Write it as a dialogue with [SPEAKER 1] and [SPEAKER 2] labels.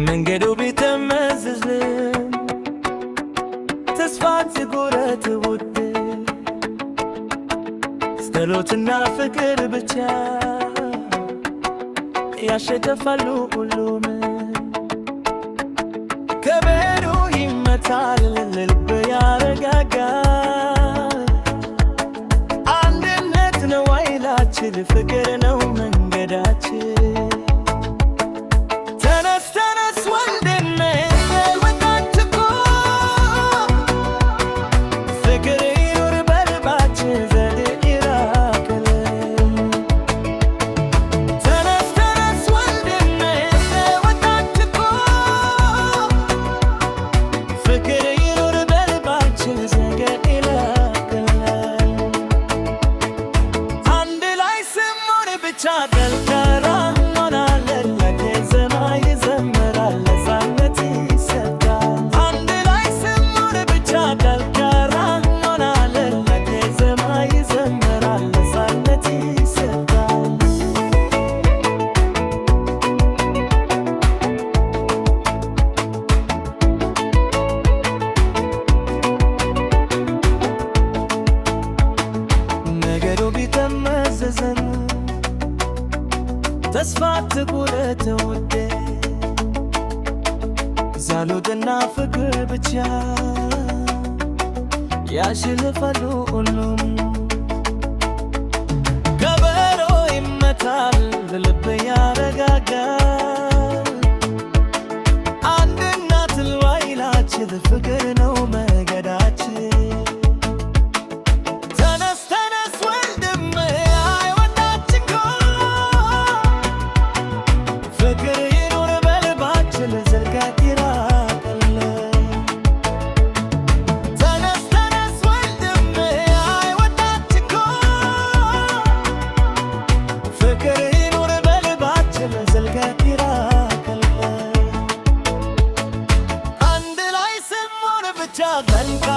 [SPEAKER 1] መንገዱ ቢጠመዝዝም ተስፋ ትኩረት ውድ ጸሎትና ፍቅር ብቻ ያሸንፋሉ ሁሉም። ከበሮ ይመታል ልብ ያረጋጋል። አንድነት ነው ኃይላችን ፍቅር ነው መንገዳችን። ተስፋ ትኩረት ውድ ጸሎትና ፍቅር ብቻ ያሸንፋሉ ሁሉም። ከበሮ ይመታል ልብ ያረጋጋል። አንድነት ነው ኃይላችን ፍቅር ነው መንገዳችን። Then